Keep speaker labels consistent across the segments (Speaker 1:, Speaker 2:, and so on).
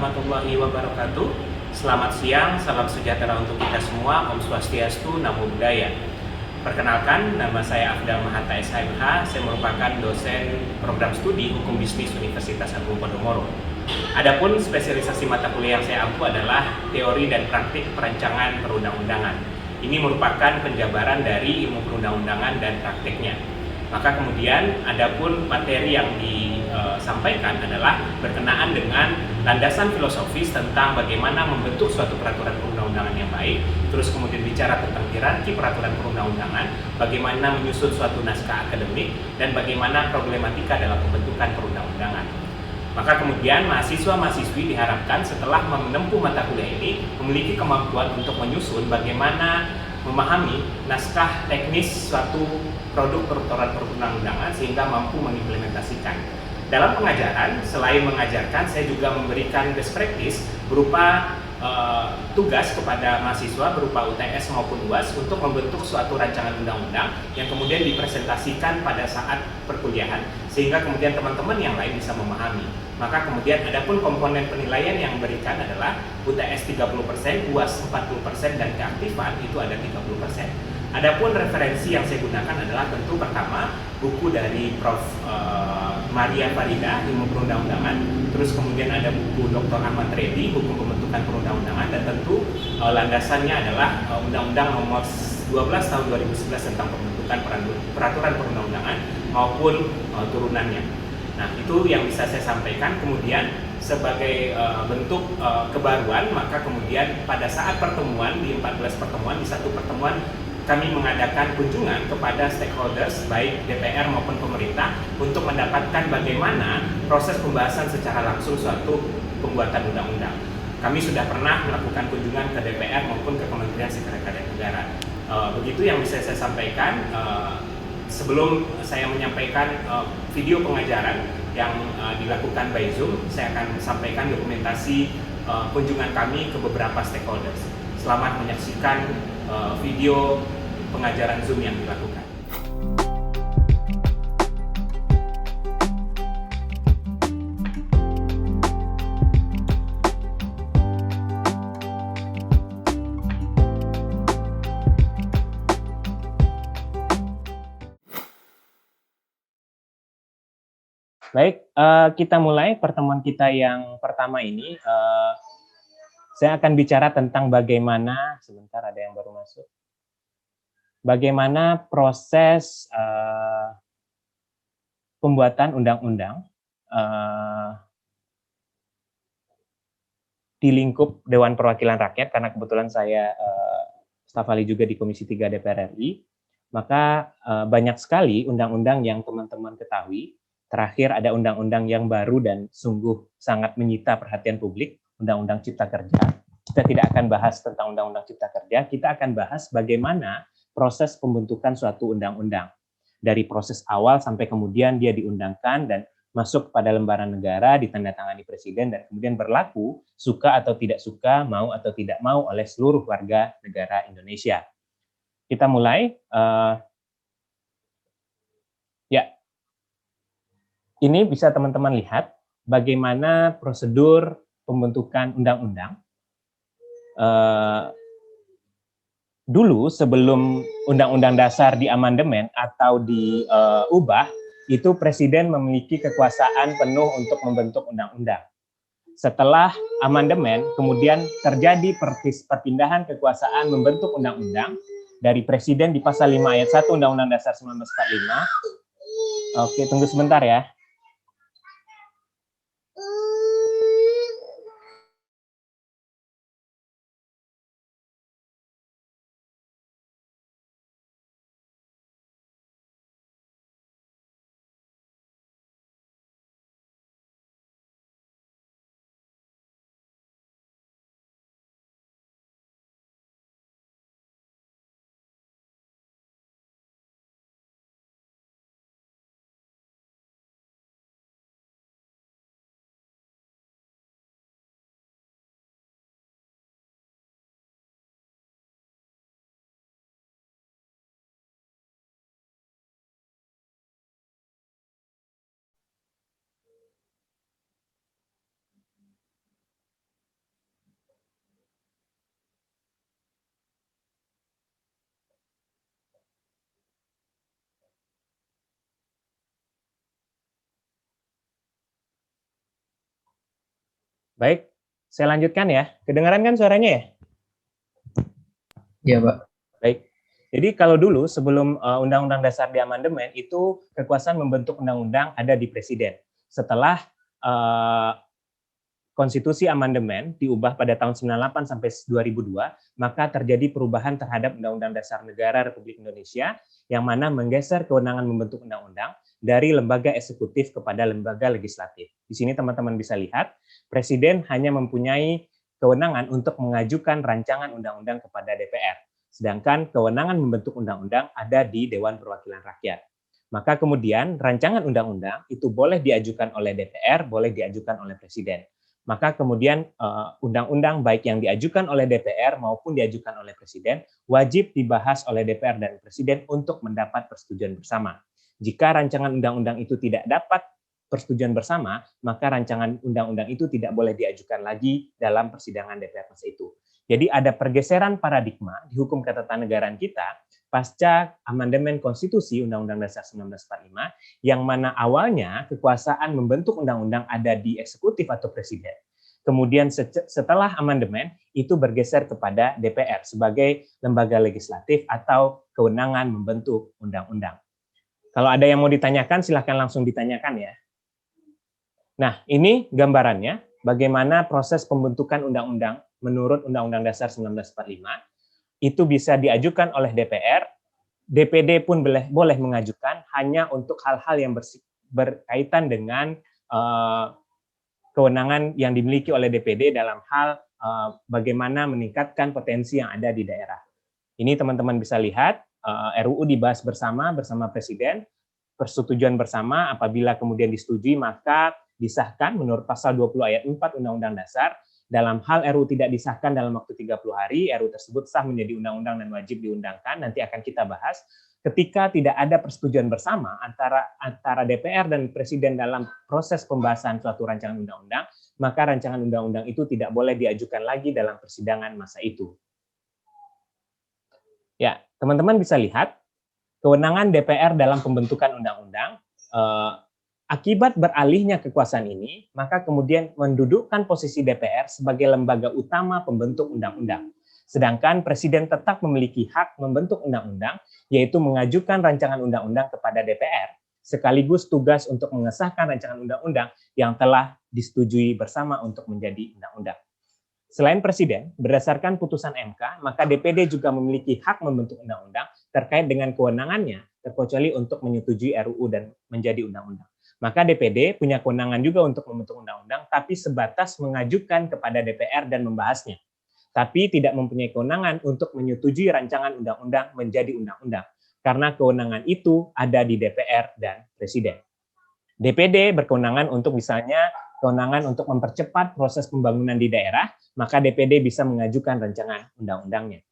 Speaker 1: warahmatullahi wabarakatuh. Selamat siang, salam sejahtera untuk kita semua. Om Swastiastu, Namo Buddhaya. Perkenalkan, nama saya Afdal Mahatta SHMH. Saya merupakan dosen program studi Hukum Bisnis Universitas Agung Podomoro. Adapun spesialisasi mata kuliah yang saya ampu adalah teori dan praktik perancangan perundang-undangan. Ini merupakan penjabaran dari ilmu perundang-undangan dan praktiknya. Maka kemudian adapun materi yang disampaikan adalah berkenaan dengan landasan filosofis tentang bagaimana membentuk suatu peraturan perundang-undangan yang baik, terus kemudian bicara tentang hierarki peraturan perundang-undangan, bagaimana menyusun suatu naskah akademik, dan bagaimana problematika dalam pembentukan perundang-undangan. Maka kemudian mahasiswa-mahasiswi diharapkan setelah menempuh mata kuliah ini memiliki kemampuan untuk menyusun bagaimana memahami naskah teknis suatu produk peraturan perundang-undangan sehingga mampu mengimplementasikan. Dalam pengajaran, selain mengajarkan, saya juga memberikan best practice berupa tugas kepada mahasiswa berupa UTS maupun UAS untuk membentuk suatu rancangan undang-undang yang kemudian dipresentasikan pada saat perkuliahan sehingga kemudian teman-teman yang lain bisa memahami. Maka kemudian adapun komponen penilaian yang diberikan adalah UTS 30%, UAS 40%, dan keaktifan itu ada 30%. Adapun referensi yang saya gunakan adalah tentu pertama buku dari Prof. Maria Farida, Ilmu Perundang-undangan, terus kemudian ada buku Dr. Ahmad Reddy, Hukum Pembentukan Perundang-undangan, dan tentu landasannya adalah Undang-Undang Nomor 12 Tahun 2011 tentang pembentukan peraturan perundang-undangan maupun turunannya. Nah, itu yang bisa saya sampaikan. Kemudian sebagai bentuk kebaruan, maka kemudian pada saat pertemuan di 14 pertemuan, di satu pertemuan kami mengadakan kunjungan kepada stakeholders baik DPR maupun pemerintah untuk mendapatkan bagaimana proses pembahasan secara langsung suatu pembuatan undang-undang. Kami sudah pernah melakukan kunjungan ke DPR maupun ke Kementerian Sekretariat Negara. Begitu yang bisa saya sampaikan. Sebelum saya menyampaikan video pengajaran yang dilakukan by Zoom, saya akan sampaikan dokumentasi kunjungan kami ke beberapa stakeholders. Selamat menyaksikan video pengajaran Zoom yang dilakukan. Baik, kita mulai pertemuan kita yang pertama ini. Saya akan bicara tentang bagaimana, sebentar ada yang baru masuk, bagaimana proses pembuatan undang-undang di lingkup Dewan Perwakilan Rakyat, karena kebetulan saya staf ahli juga di Komisi 3 DPR RI, maka banyak sekali undang-undang yang teman-teman ketahui. Terakhir ada undang-undang yang baru dan sungguh sangat menyita perhatian publik, Undang-Undang Cipta Kerja. Kita tidak akan bahas tentang Undang-Undang Cipta Kerja, kita akan bahas bagaimana proses pembentukan suatu undang-undang. Dari proses awal sampai kemudian dia diundangkan dan masuk pada lembaran negara, ditandatangani presiden, dan kemudian berlaku suka atau tidak suka, mau atau tidak mau oleh seluruh warga negara Indonesia. Kita mulai. Ya, ini bisa teman-teman lihat bagaimana prosedur pembentukan undang-undang. Dulu sebelum Undang-Undang Dasar diamandemen atau diubah, itu Presiden memiliki kekuasaan penuh untuk membentuk undang-undang. Setelah amandemen, kemudian terjadi perpindahan kekuasaan membentuk undang-undang dari Presiden di pasal 5 ayat 1 Undang-Undang Dasar 1945. Oke, tunggu sebentar ya. Baik, saya lanjutkan ya. Kedengaran kan suaranya ya?
Speaker 2: Iya, Pak.
Speaker 1: Baik. Jadi kalau dulu sebelum Undang-Undang Dasar diamandemen itu kekuasaan membentuk undang-undang ada di Presiden. Setelah Konstitusi amandemen diubah pada tahun 98 sampai 2002, maka terjadi perubahan terhadap Undang-Undang Dasar Negara Republik Indonesia yang mana menggeser kewenangan membentuk undang-undang dari lembaga eksekutif kepada lembaga legislatif. Di sini teman-teman bisa lihat, Presiden hanya mempunyai kewenangan untuk mengajukan rancangan undang-undang kepada DPR, sedangkan kewenangan membentuk undang-undang ada di Dewan Perwakilan Rakyat. Maka kemudian rancangan undang-undang itu boleh diajukan oleh DPR, boleh diajukan oleh Presiden. Maka kemudian undang-undang baik yang diajukan oleh DPR maupun diajukan oleh Presiden wajib dibahas oleh DPR dan Presiden untuk mendapat persetujuan bersama. Jika rancangan undang-undang itu tidak dapat persetujuan bersama, maka rancangan undang-undang itu tidak boleh diajukan lagi dalam persidangan DPR masa itu. Jadi ada pergeseran paradigma di hukum ketatanegaraan kita pasca amandemen konstitusi Undang-Undang Dasar 1945 yang mana awalnya kekuasaan membentuk undang-undang ada di eksekutif atau presiden. Kemudian setelah amandemen itu bergeser kepada DPR sebagai lembaga legislatif atau kewenangan membentuk undang-undang. Kalau ada yang mau ditanyakan silahkan langsung ditanyakan ya. Nah, ini gambarannya bagaimana proses pembentukan undang-undang menurut Undang-Undang Dasar 1945 itu bisa diajukan oleh DPR, DPD pun boleh mengajukan hanya untuk hal-hal yang berkaitan dengan kewenangan yang dimiliki oleh DPD dalam hal bagaimana meningkatkan potensi yang ada di daerah. Ini teman-teman bisa lihat, RUU dibahas bersama Presiden, persetujuan bersama apabila kemudian disetujui maka disahkan menurut pasal 20 ayat 4 Undang-Undang Dasar. Dalam hal RUU tidak disahkan dalam waktu 30 hari, RUU tersebut sah menjadi undang-undang dan wajib diundangkan, nanti akan kita bahas. Ketika tidak ada persetujuan bersama antara DPR dan Presiden dalam proses pembahasan suatu rancangan undang-undang, maka rancangan undang-undang itu tidak boleh diajukan lagi dalam persidangan masa itu. Ya, teman-teman bisa lihat, kewenangan DPR dalam pembentukan undang-undang, akibat beralihnya kekuasaan ini, maka kemudian mendudukkan posisi DPR sebagai lembaga utama pembentuk undang-undang. Sedangkan Presiden tetap memiliki hak membentuk undang-undang, yaitu mengajukan rancangan undang-undang kepada DPR, sekaligus tugas untuk mengesahkan rancangan undang-undang yang telah disetujui bersama untuk menjadi undang-undang. Selain Presiden, berdasarkan putusan MK, maka DPD juga memiliki hak membentuk undang-undang terkait dengan kewenangannya, terkecuali untuk menyetujui RUU dan menjadi undang-undang. Maka DPD punya kewenangan juga untuk membentuk undang-undang, tapi sebatas mengajukan kepada DPR dan membahasnya. Tapi tidak mempunyai kewenangan untuk menyetujui rancangan undang-undang menjadi undang-undang, karena kewenangan itu ada di DPR dan Presiden. DPD berkewenangan untuk misalnya kewenangan untuk mempercepat proses pembangunan di daerah, maka DPD bisa mengajukan rancangan undang-undangnya.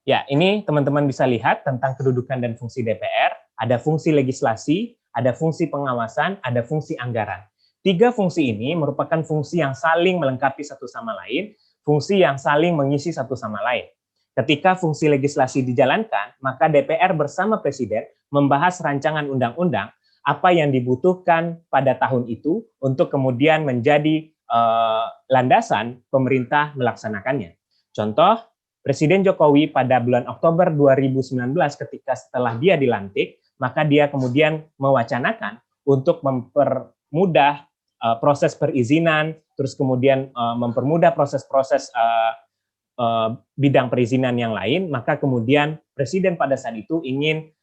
Speaker 1: Ya, ini teman-teman bisa lihat tentang kedudukan dan fungsi DPR, ada fungsi legislasi, ada fungsi pengawasan, ada fungsi anggaran. Tiga fungsi ini merupakan fungsi yang saling melengkapi satu sama lain, fungsi yang saling mengisi satu sama lain. Ketika fungsi legislasi dijalankan, maka DPR bersama Presiden membahas rancangan undang-undang apa yang dibutuhkan pada tahun itu untuk kemudian menjadi landasan pemerintah melaksanakannya. Contoh, Presiden Jokowi pada bulan Oktober 2019 ketika setelah dia dilantik, maka dia kemudian mewacanakan untuk mempermudah proses perizinan, terus kemudian mempermudah proses-proses bidang perizinan yang lain, maka kemudian Presiden pada saat itu ingin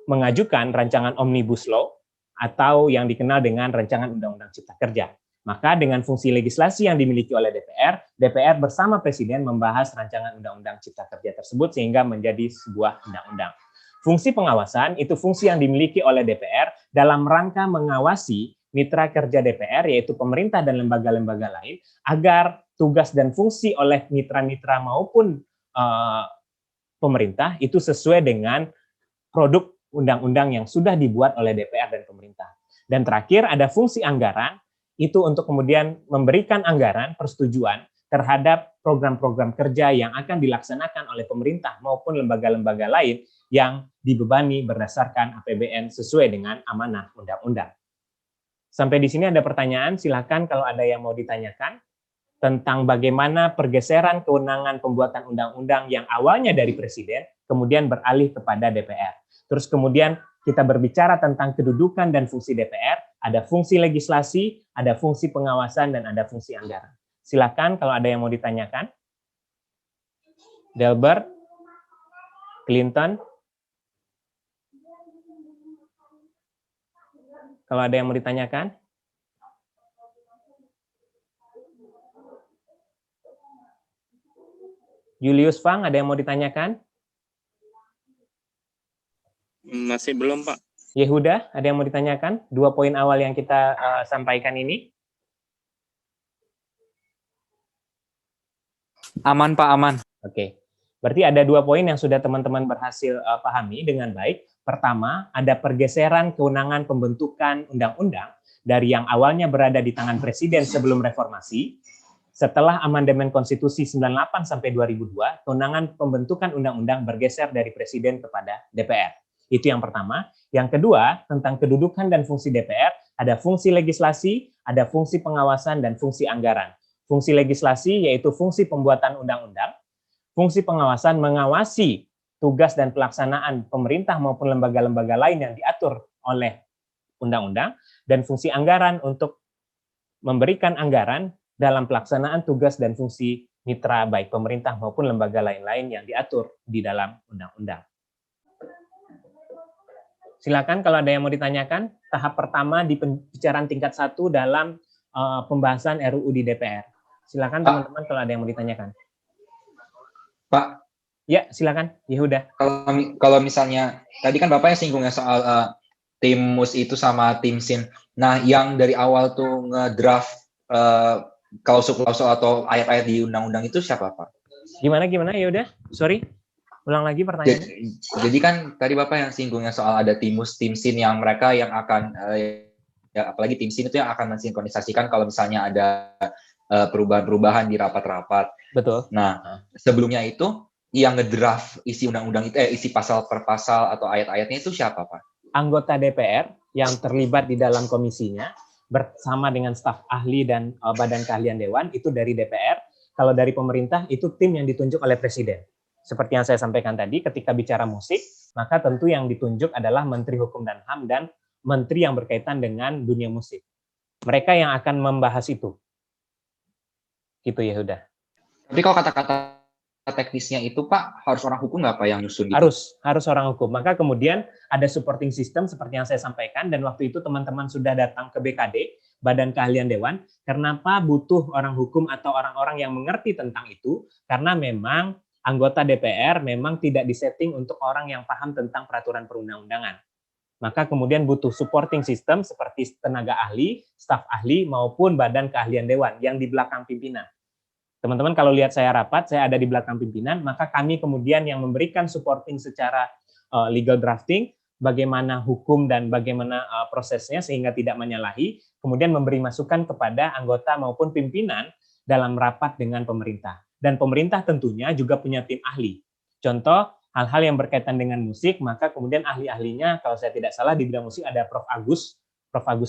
Speaker 1: mengajukan rancangan Omnibus Law atau yang dikenal dengan rancangan Undang-Undang Cipta Kerja. Maka dengan fungsi legislasi yang dimiliki oleh DPR, DPR bersama Presiden membahas rancangan Undang-Undang Cipta Kerja tersebut sehingga menjadi sebuah undang-undang. Fungsi pengawasan itu fungsi yang dimiliki oleh DPR dalam rangka mengawasi mitra kerja DPR, yaitu pemerintah dan lembaga-lembaga lain, agar tugas dan fungsi oleh mitra-mitra maupun pemerintah itu sesuai dengan produk undang-undang yang sudah dibuat oleh DPR dan pemerintah. Dan terakhir ada fungsi anggaran, itu untuk kemudian memberikan anggaran persetujuan terhadap program-program kerja yang akan dilaksanakan oleh pemerintah maupun lembaga-lembaga lain yang dibebani berdasarkan APBN sesuai dengan amanah undang-undang. Sampai di sini ada pertanyaan, silakan kalau ada yang mau ditanyakan tentang bagaimana pergeseran kewenangan pembuatan undang-undang yang awalnya dari Presiden, kemudian beralih kepada DPR. Terus kemudian kita berbicara tentang kedudukan dan fungsi DPR, ada fungsi legislasi, ada fungsi pengawasan, dan ada fungsi anggaran. Silakan kalau ada yang mau ditanyakan. Delbert, Clinton, kalau ada yang mau ditanyakan. Julius Fang, ada yang mau ditanyakan?
Speaker 2: Masih belum, Pak.
Speaker 1: Yehuda, ada yang mau ditanyakan? 2 poin awal yang kita sampaikan ini.
Speaker 3: Aman, Pak, aman.
Speaker 1: Oke, berarti ada 2 poin yang sudah teman-teman berhasil pahami dengan baik. Pertama, ada pergeseran kewenangan pembentukan undang-undang dari yang awalnya berada di tangan Presiden sebelum reformasi. Setelah amandemen konstitusi 98 sampai 2002, kewenangan pembentukan undang-undang bergeser dari Presiden kepada DPR. Itu yang pertama. Yang kedua, tentang kedudukan dan fungsi DPR, ada fungsi legislasi, ada fungsi pengawasan, dan fungsi anggaran. Fungsi legislasi yaitu fungsi pembuatan undang-undang, fungsi pengawasan mengawasi tugas dan pelaksanaan pemerintah maupun lembaga-lembaga lain yang diatur oleh undang-undang, dan fungsi anggaran untuk memberikan anggaran dalam pelaksanaan tugas dan fungsi mitra baik pemerintah maupun lembaga lain-lain yang diatur di dalam undang-undang. Silakan kalau ada yang mau ditanyakan, tahap pertama di pembicaraan tingkat 1 dalam pembahasan RUU di DPR. Silakan teman-teman kalau ada yang mau ditanyakan.
Speaker 3: Pak.
Speaker 1: Ya, silakan. Yehuda.
Speaker 3: Kalau misalnya, tadi kan Bapak yang singgungnya soal tim MUS itu sama tim SIN. Nah, yang dari awal tuh ngedraft klausul-klausul atau ayat-ayat di undang-undang itu siapa, Pak?
Speaker 1: Gimana? Ya udah, sorry. Ulang lagi pertanyaannya.
Speaker 3: Jadi kan tadi Bapak yang singgungnya soal ada tim MUS, tim SIN yang mereka yang akan, ya apalagi tim SIN itu yang akan mensinkronisasikan kalau misalnya ada perubahan-perubahan di rapat-rapat.
Speaker 1: Betul.
Speaker 3: Nah, sebelumnya itu yang ngedraft isi undang-undang itu, isi pasal per pasal atau ayat-ayatnya itu siapa, Pak?
Speaker 1: Anggota DPR yang terlibat di dalam komisinya, bersama dengan staf ahli dan badan keahlian dewan itu dari DPR. Kalau dari pemerintah itu tim yang ditunjuk oleh Presiden. Seperti yang saya sampaikan tadi, ketika bicara musik, maka tentu yang ditunjuk adalah Menteri Hukum dan HAM dan menteri yang berkaitan dengan dunia musik. Mereka yang akan membahas itu. Gitu ya, udah.
Speaker 3: Tapi kalau kata-kata teknisnya itu, Pak, harus orang hukum nggak, Pak, yang nyusun gitu?
Speaker 1: Harus orang hukum. Maka kemudian ada supporting system seperti yang saya sampaikan, dan waktu itu teman-teman sudah datang ke BKD, Badan Keahlian Dewan. Kenapa butuh orang hukum atau orang-orang yang mengerti tentang itu? Karena memang anggota DPR memang tidak disetting untuk orang yang paham tentang peraturan perundang-undangan. Maka kemudian butuh supporting system seperti tenaga ahli, staf ahli, maupun Badan Keahlian Dewan yang di belakang pimpinan. Teman-teman kalau lihat saya rapat, saya ada di belakang pimpinan, maka kami kemudian yang memberikan supporting secara legal drafting, bagaimana hukum dan bagaimana prosesnya sehingga tidak menyalahi, kemudian memberi masukan kepada anggota maupun pimpinan dalam rapat dengan pemerintah. Dan pemerintah tentunya juga punya tim ahli. Contoh, hal-hal yang berkaitan dengan musik, maka kemudian ahli-ahlinya, kalau saya tidak salah di bidang musik ada Prof. Agus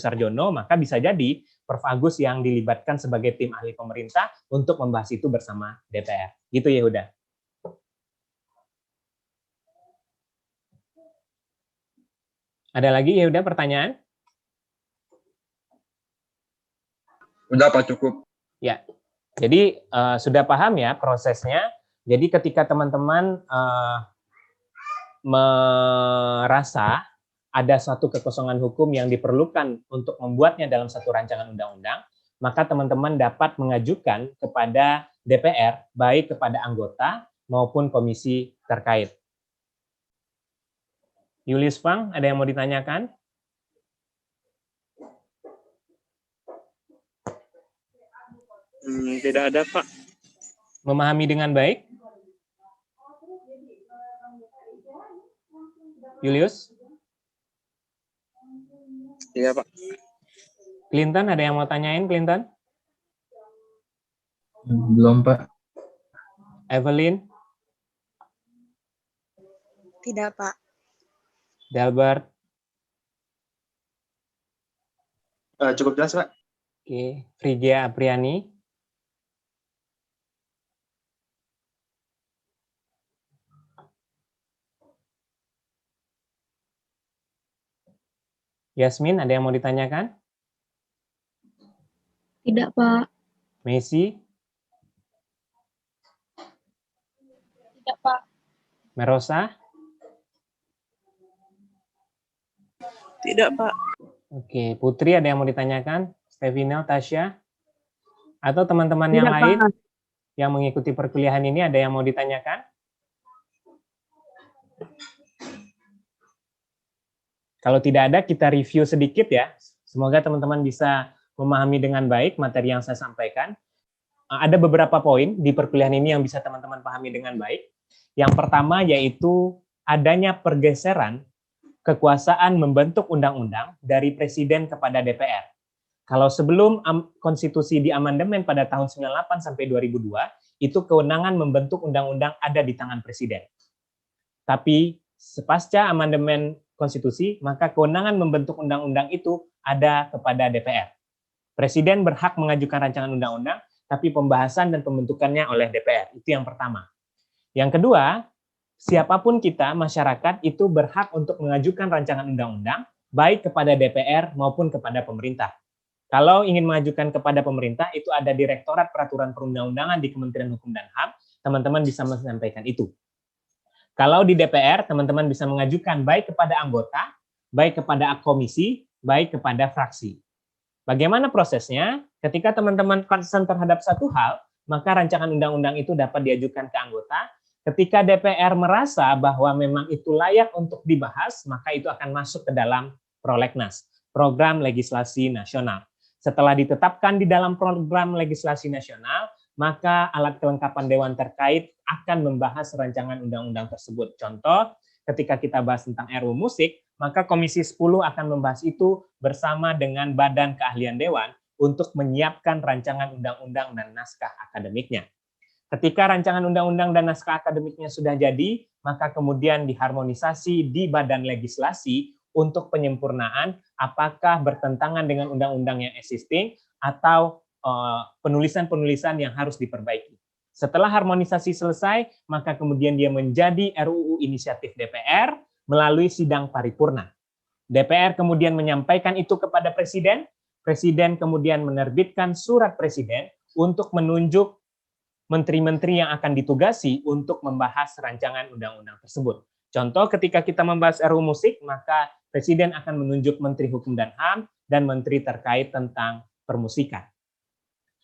Speaker 1: Sarjono, maka bisa jadi Prof. Agus yang dilibatkan sebagai tim ahli pemerintah untuk membahas itu bersama DPR. Gitu ya, udah. Ada lagi ya udah pertanyaan?
Speaker 3: Udah, Pak, cukup.
Speaker 1: Ya, jadi sudah paham ya prosesnya. Jadi ketika teman-teman merasa ada suatu kekosongan hukum yang diperlukan untuk membuatnya dalam satu rancangan undang-undang, maka teman-teman dapat mengajukan kepada DPR, baik kepada anggota maupun komisi terkait. Julius Fang, ada yang mau ditanyakan?
Speaker 2: Tidak ada, Pak.
Speaker 1: Memahami dengan baik? Julius?
Speaker 2: Iya, Pak.
Speaker 1: Clinton, ada yang mau tanyain, Clinton?
Speaker 4: Belum, Pak.
Speaker 1: Evelyn?
Speaker 5: Tidak, Pak.
Speaker 1: Delbert?
Speaker 4: Cukup jelas, Pak.
Speaker 1: Oke, Frigia Apriani. Yasmin, ada yang mau ditanyakan?
Speaker 5: Tidak, Pak.
Speaker 1: Messi,
Speaker 5: Tidak, Pak.
Speaker 1: Merosa?
Speaker 6: Tidak, Pak.
Speaker 1: Oke, Putri, ada yang mau ditanyakan? Stevino, Tasya? Atau teman-teman yang
Speaker 5: Tidak,
Speaker 1: lain
Speaker 5: Pak.
Speaker 1: yang mengikuti perkuliahan ini ada yang mau ditanyakan? Kalau tidak ada, kita review sedikit ya. Semoga teman-teman bisa memahami dengan baik materi yang saya sampaikan. Ada beberapa poin di perkuliahan ini yang bisa teman-teman pahami dengan baik. Yang pertama yaitu adanya pergeseran kekuasaan membentuk undang-undang dari presiden kepada DPR. Kalau sebelum konstitusi diamandemen pada tahun 98 sampai 2002, itu kewenangan membentuk undang-undang ada di tangan presiden. Tapi sepasca amandemen konstitusi, maka kewenangan membentuk undang-undang itu ada kepada DPR. Presiden berhak mengajukan rancangan undang-undang, tapi pembahasan dan pembentukannya oleh DPR. Itu yang pertama. Yang kedua, siapapun kita, masyarakat, itu berhak untuk mengajukan rancangan undang-undang, baik kepada DPR maupun kepada pemerintah. Kalau ingin mengajukan kepada pemerintah, itu ada Direktorat Peraturan Perundang-undangan di Kementerian Hukum dan HAM, teman-teman bisa menyampaikan itu. Kalau di DPR, teman-teman bisa mengajukan baik kepada anggota, baik kepada komisi, baik kepada fraksi. Bagaimana prosesnya? Ketika teman-teman concern terhadap satu hal, maka rancangan undang-undang itu dapat diajukan ke anggota. Ketika DPR merasa bahwa memang itu layak untuk dibahas, maka itu akan masuk ke dalam Prolegnas, Program Legislasi Nasional. Setelah ditetapkan di dalam Program Legislasi Nasional, maka alat kelengkapan dewan terkait akan membahas rancangan undang-undang tersebut. Contoh, ketika kita bahas tentang RUU Musik, maka Komisi 10 akan membahas itu bersama dengan Badan Keahlian Dewan untuk menyiapkan rancangan undang-undang dan naskah akademiknya. Ketika rancangan undang-undang dan naskah akademiknya sudah jadi, maka kemudian diharmonisasi di Badan Legislasi untuk penyempurnaan apakah bertentangan dengan undang-undang yang existing atau penulisan-penulisan yang harus diperbaiki. Setelah harmonisasi selesai, maka kemudian dia menjadi RUU inisiatif DPR melalui sidang paripurna. DPR kemudian menyampaikan itu kepada Presiden, Presiden kemudian menerbitkan surat Presiden untuk menunjuk menteri-menteri yang akan ditugasi untuk membahas rancangan undang-undang tersebut. Contoh, ketika kita membahas RUU Musik, maka Presiden akan menunjuk Menteri Hukum dan HAM dan menteri terkait tentang permusikan.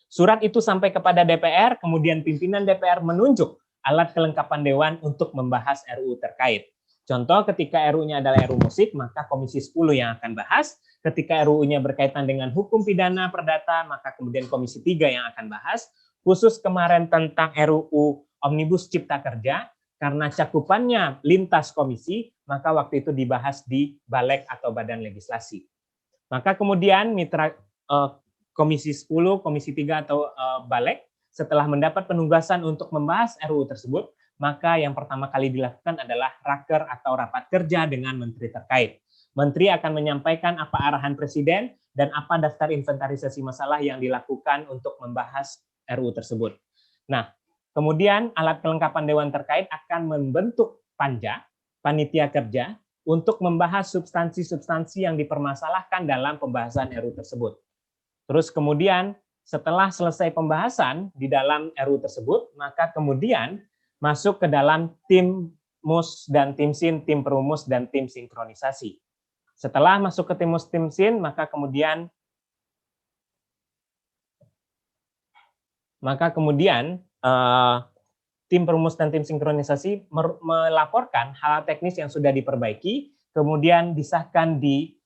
Speaker 1: Surat itu sampai kepada DPR, kemudian pimpinan DPR menunjuk alat kelengkapan dewan untuk membahas RUU terkait. Contoh, ketika RUU-nya adalah RUU Musik, maka Komisi 10 yang akan bahas. Ketika RUU-nya berkaitan dengan hukum pidana perdata, maka kemudian Komisi 3 yang akan bahas. Khusus kemarin tentang RUU Omnibus Cipta Kerja, karena cakupannya lintas komisi, maka waktu itu dibahas di Balek atau Badan Legislasi. Maka kemudian mitra Komisi 10, Komisi 3 atau Balek, setelah mendapat penugasan untuk membahas RUU tersebut, maka yang pertama kali dilakukan adalah raker atau rapat kerja dengan menteri terkait. Menteri akan menyampaikan apa arahan Presiden dan apa daftar inventarisasi masalah yang dilakukan untuk membahas RUU tersebut. Nah, kemudian alat kelengkapan dewan terkait akan membentuk panja, panitia kerja, untuk membahas substansi-substansi yang dipermasalahkan dalam pembahasan RUU tersebut. Terus kemudian setelah selesai pembahasan di dalam RUU tersebut, maka kemudian masuk ke dalam tim MUS dan tim SIN, tim perumus dan tim sinkronisasi. Setelah masuk ke tim MUS, tim SIN, maka kemudian tim perumus dan tim sinkronisasi melaporkan hal teknis yang sudah diperbaiki, kemudian disahkan di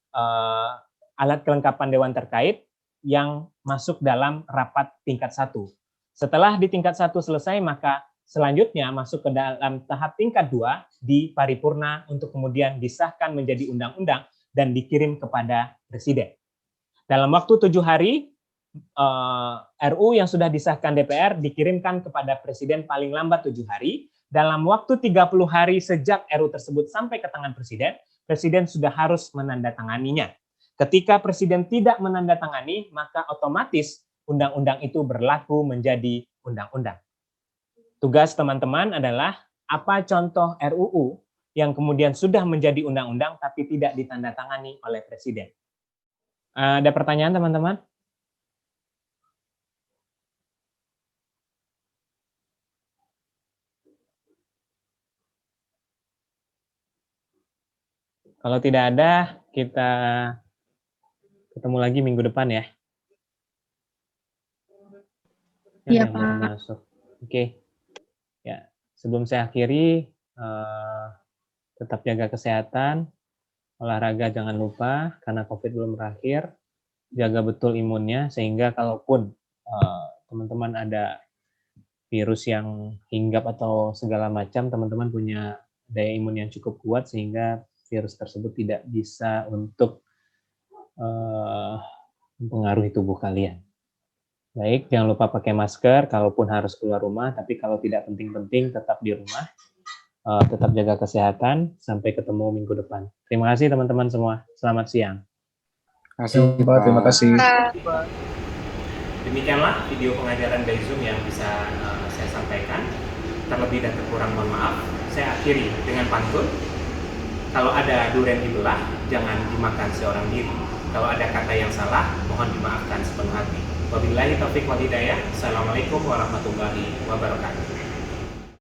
Speaker 1: alat kelengkapan dewan terkait yang masuk dalam rapat tingkat 1. Setelah di tingkat 1 selesai, maka selanjutnya masuk ke dalam tahap tingkat 2 di paripurna untuk kemudian disahkan menjadi undang-undang dan dikirim kepada Presiden. Dalam waktu 7 hari, RUU yang sudah disahkan DPR dikirimkan kepada Presiden paling lambat 7 hari. Dalam waktu 30 hari sejak RUU tersebut sampai ke tangan Presiden, Presiden sudah harus menandatanganinya. Ketika Presiden tidak menandatangani, maka otomatis undang-undang itu berlaku menjadi undang-undang. Tugas teman-teman adalah apa contoh RUU yang kemudian sudah menjadi undang-undang tapi tidak ditandatangani oleh Presiden. Ada pertanyaan teman-teman? Kalau tidak ada, kita ketemu lagi minggu depan ya.
Speaker 5: Iya,
Speaker 1: Yang belum
Speaker 5: Pak.
Speaker 1: masuk. Oke. Ya, sebelum saya akhiri, tetap jaga kesehatan, olahraga jangan lupa karena COVID belum berakhir, jaga betul imunnya sehingga kalaupun teman-teman ada virus yang hinggap atau segala macam, teman-teman punya daya imun yang cukup kuat sehingga virus tersebut tidak bisa untuk mempengaruhi tubuh kalian. Baik, jangan lupa pakai masker kalaupun harus keluar rumah, tapi kalau tidak penting-penting tetap di rumah. Tetap jaga kesehatan, sampai ketemu minggu depan. Terima kasih teman-teman semua. Selamat siang.
Speaker 3: Terima kasih, Pak. Terima kasih.
Speaker 1: Demikianlah video pengajaran dari Zoom yang bisa saya sampaikan. Terlebih dan terkurang mohon maaf. Saya akhiri dengan pantun. Kalau ada durian dibelah, jangan dimakan seorang diri. Kalau ada kata yang salah, mohon dimaafkan sepenuh hati. Wabillahi taufiq wal hidayah. Assalamualaikum warahmatullahi wabarakatuh.